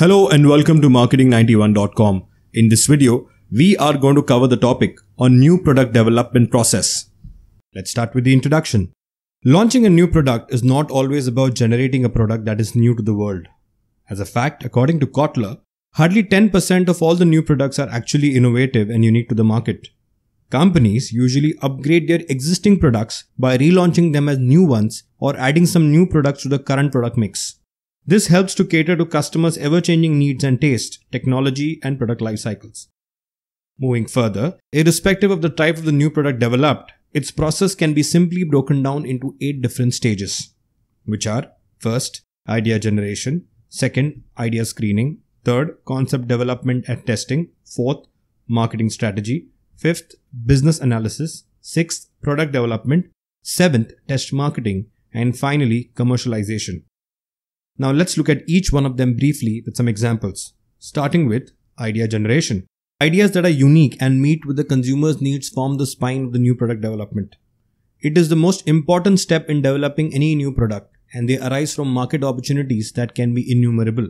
Hello and welcome to marketing91.com. In this video, we are going to cover the topic on new product development process. Let's start with the introduction. Launching a new product is not always about generating a product that is new to the world. As a fact, according to Kotler, hardly 10% of all the new products are actually innovative and unique to the market. Companies usually upgrade their existing products by relaunching them as new ones or adding some new products to the current product mix. This helps to cater to customers' ever-changing needs and taste, technology, and product life cycles. Moving further, irrespective of the type of the new product developed, its process can be simply broken down into 8 different stages, which are: first, idea generation; second, idea screening; third, concept development and testing; fourth, marketing strategy; fifth, business analysis; sixth, product development; seventh, test marketing; and finally, commercialization. Now let's look at each one of them briefly with some examples, starting with idea generation. Ideas that are unique and meet with the consumer's needs form the spine of the new product development. It is the most important step in developing any new product, and they arise from market opportunities that can be innumerable.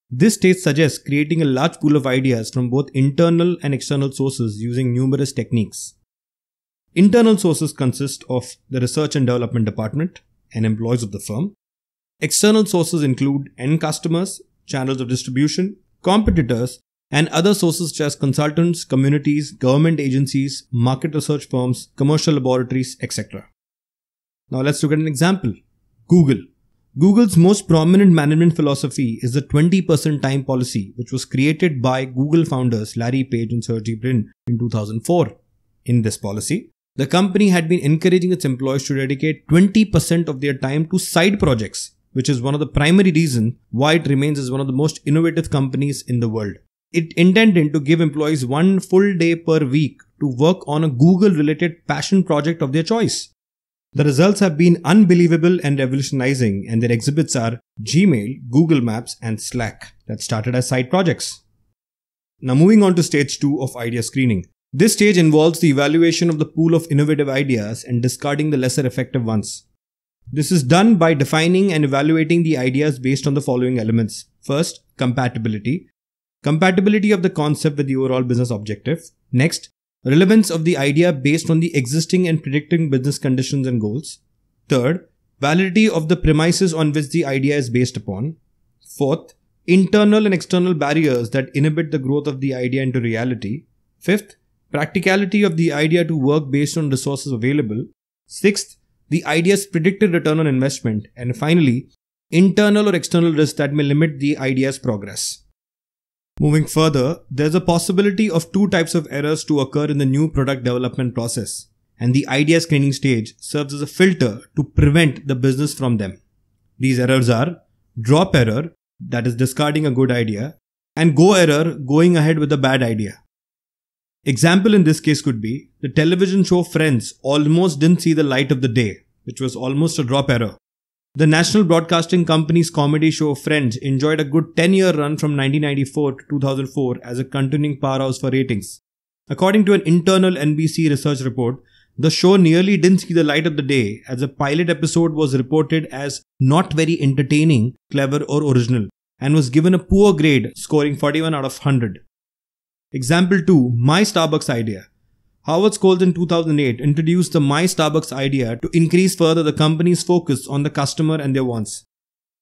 This stage suggests creating a large pool of ideas from both internal and external sources using numerous techniques. Internal sources consist of the research and development department and employees of the firm. External sources include end customers, channels of distribution, competitors, and other sources such as consultants, communities, government agencies, market research firms, commercial laboratories, etc. Now let's look at an example. Google. Google's most prominent management philosophy is the 20% time policy, which was created by Google founders Larry Page and Sergey Brin in 2004. In this policy, the company had been encouraging its employees to dedicate 20% of their time to side projects, which is one of the primary reasons why it remains as one of the most innovative companies in the world. It intended to give employees 1 full day per week to work on a Google-related passion project of their choice. The results have been unbelievable and revolutionizing, and their exhibits are Gmail, Google Maps, and Slack that started as side projects. Now moving on to stage 2 of idea screening. This stage involves the evaluation of the pool of innovative ideas and discarding the lesser effective ones. This is done by defining and evaluating the ideas based on the following elements. First, compatibility. Compatibility of the concept with the overall business objective. Next, relevance of the idea based on the existing and predicting business conditions and goals. Third, validity of the premises on which the idea is based upon. Fourth, internal and external barriers that inhibit the growth of the idea into reality. Fifth, practicality of the idea to work based on resources available. Sixth, the idea's predicted return on investment. And finally, internal or external risks that may limit the idea's progress. Moving further, there's a possibility of 2 types of errors to occur in the new product development process, and the idea screening stage serves as a filter to prevent the business from them. These errors are drop error, that is discarding a good idea, and go error, going ahead with a bad idea. Example in this case could be, the television show Friends almost didn't see the light of the day, which was almost a drop error. The national broadcasting company's comedy show Friends enjoyed a good 10-year run from 1994 to 2004 as a continuing powerhouse for ratings. According to an internal NBC research report, the show nearly didn't see the light of the day as a pilot episode was reported as not very entertaining, clever or original, and was given a poor grade, scoring 41 out of 100. Example 2. My Starbucks idea. Howard Schultz in 2008 introduced the My Starbucks idea to increase further the company's focus on the customer and their wants.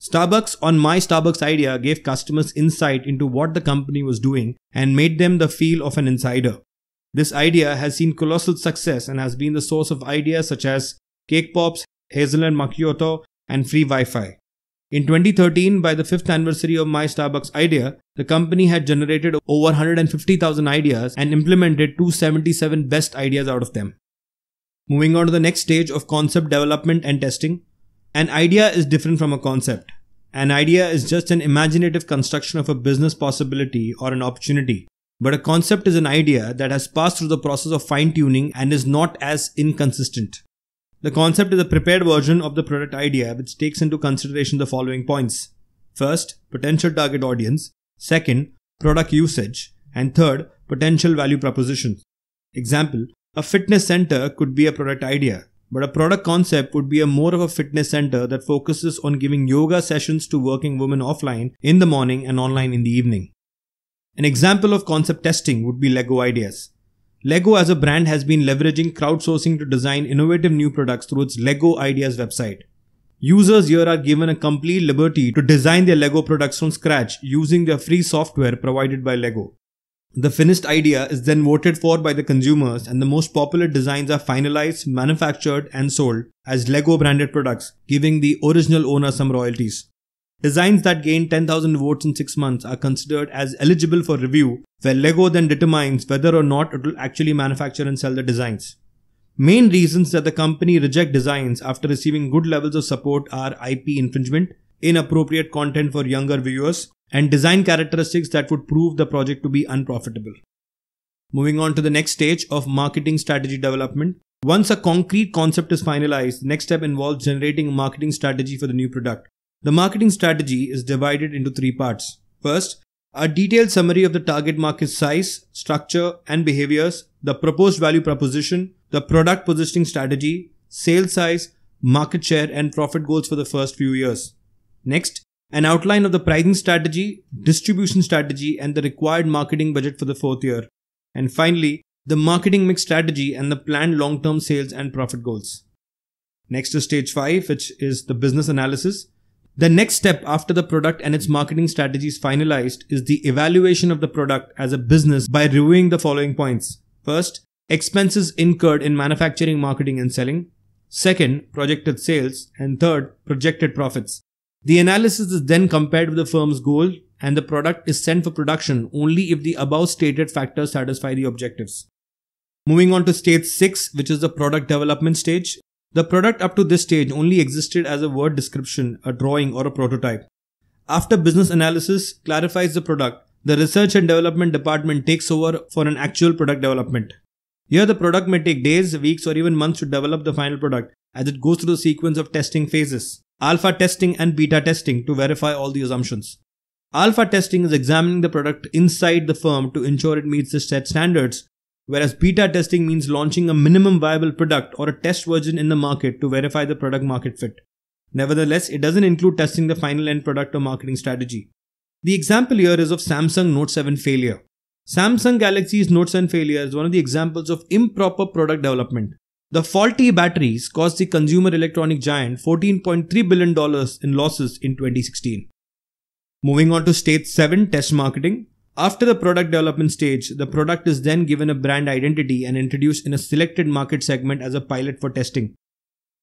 Starbucks on My Starbucks idea gave customers insight into what the company was doing and made them the feel of an insider. This idea has seen colossal success and has been the source of ideas such as Cake Pops, Hazelnut Macchiato, and free Wi-Fi. In 2013, by the 5th anniversary of My Starbucks idea, the company had generated over 150,000 ideas and implemented 277 best ideas out of them. Moving on to the next stage of concept development and testing. An idea is different from a concept. An idea is just an imaginative construction of a business possibility or an opportunity. But a concept is an idea that has passed through the process of fine-tuning and is not as inconsistent. The concept is a prepared version of the product idea which takes into consideration the following points. First, potential target audience. Second, product usage. And third, potential value proposition. Example, a fitness center could be a product idea. but a product concept would be more of a fitness center that focuses on giving yoga sessions to working women offline in the morning and online in the evening. An example of concept testing would be Lego Ideas. Lego as a brand has been leveraging crowdsourcing to design innovative new products through its Lego Ideas website. Users here are given a complete liberty to design their Lego products from scratch using their free software provided by Lego. The finished idea is then voted for by the consumers, and the most popular designs are finalized, manufactured and sold as Lego branded products, giving the original owner some royalties. Designs that gain 10,000 votes in 6 months are considered as eligible for review, where Lego then determines whether or not it will actually manufacture and sell the designs. Main reasons that the company reject designs after receiving good levels of support are IP infringement, inappropriate content for younger viewers, and design characteristics that would prove the project to be unprofitable. Moving on to the next stage of marketing strategy development. Once a concrete concept is finalized, the next step involves generating a marketing strategy for the new product. The marketing strategy is divided into 3 parts. First, a detailed summary of the target market size, structure and behaviors, the proposed value proposition, the product positioning strategy, sales size, market share and profit goals for the first few years. Next, an outline of the pricing strategy, distribution strategy and the required marketing budget for the 4th year. And finally, the marketing mix strategy and the planned long-term sales and profit goals. Next is stage 5, which is the business analysis. The next step after the product and its marketing strategy is finalized is the evaluation of the product as a business by reviewing the following points. First, expenses incurred in manufacturing, marketing and selling. Second, projected sales. And third, projected profits. The analysis is then compared with the firm's goal, and the product is sent for production only if the above stated factors satisfy the objectives. Moving on to stage 6, which is the product development stage. The product up to this stage only existed as a word description, a drawing or a prototype. After business analysis clarifies the product, the research and development department takes over for an actual product development. Here the product may take days, weeks or even months to develop the final product as it goes through the sequence of testing phases, alpha testing and beta testing to verify all the assumptions. Alpha testing is examining the product inside the firm to ensure it meets the set standards, whereas beta testing means launching a minimum viable product or a test version in the market to verify the product market fit. Nevertheless, it doesn't include testing the final end product or marketing strategy. The example here is of Samsung Note 7 failure. Samsung Galaxy's Note 7 failure is one of the examples of improper product development. The faulty batteries cost the consumer electronic giant $14.3 billion in losses in 2016. Moving on to stage 7, test marketing. After the product development stage, the product is then given a brand identity and introduced in a selected market segment as a pilot for testing.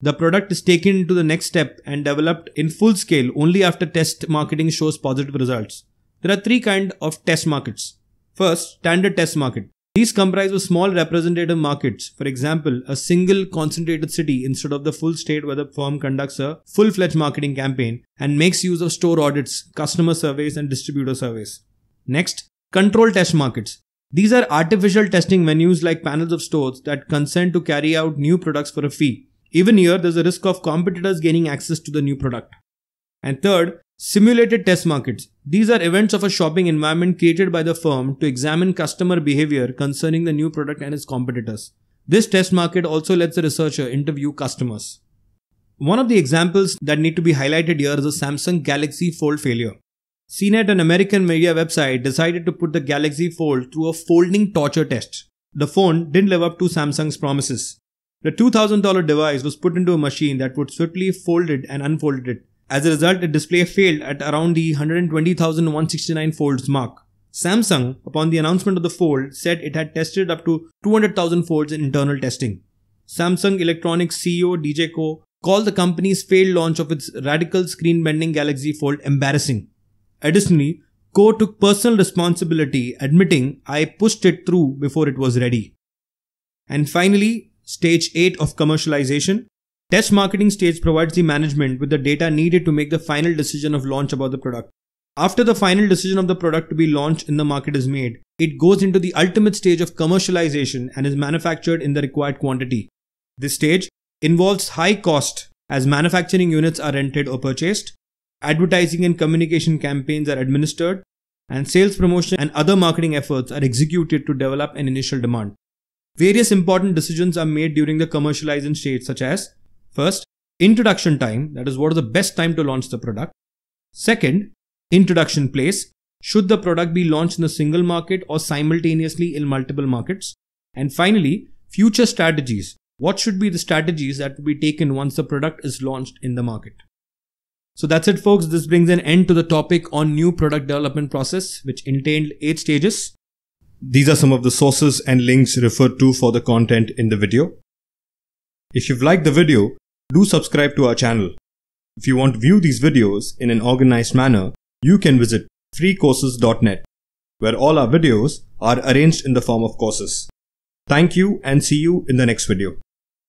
The product is taken into the next step and developed in full scale only after test marketing shows positive results. There are 3 kinds of test markets. First, standard test market. These comprise of small representative markets, for example, a single concentrated city instead of the full state where the firm conducts a full-fledged marketing campaign and makes use of store audits, customer surveys and distributor surveys. Next, control test markets. These are artificial testing venues like panels of stores that consent to carry out new products for a fee. Even here, there's a risk of competitors gaining access to the new product. And third, simulated test markets. These are events of a shopping environment created by the firm to examine customer behavior concerning the new product and its competitors. This test market also lets the researcher interview customers. One of the examples that need to be highlighted here is the Samsung Galaxy Fold failure. CNET, an American media website, decided to put the Galaxy Fold through a folding torture test. The phone didn't live up to Samsung's promises. The $2,000 device was put into a machine that would swiftly fold it and unfold it. As a result, the display failed at around the 120,169 folds mark. Samsung, upon the announcement of the Fold, said it had tested up to 200,000 folds in internal testing. Samsung Electronics CEO DJ Ko called the company's failed launch of its radical screen-bending Galaxy Fold embarrassing. Additionally, Ko took personal responsibility, admitting, "I pushed it through before it was ready." And finally, stage 8 of commercialization. Test marketing stage provides the management with the data needed to make the final decision of launch about the product. After the final decision of the product to be launched in the market is made, it goes into the ultimate stage of commercialization and is manufactured in the required quantity. This stage involves high cost as manufacturing units are rented or purchased, advertising and communication campaigns are administered, and sales promotion and other marketing efforts are executed to develop an initial demand. various important decisions are made during the commercialization stage, such as first, introduction time, that is what is the best time to launch the product. Second, introduction place, should the product be launched in a single market or simultaneously in multiple markets. And finally, future strategies, what should be the strategies that will be taken once the product is launched in the market. So that's it folks, this brings an end to the topic on new product development process, which entailed 8 stages. These are some of the sources and links referred to for the content in the video. If you've liked the video, do subscribe to our channel. If you want to view these videos in an organized manner, you can visit freecourses.net, where all our videos are arranged in the form of courses. Thank you and see you in the next video.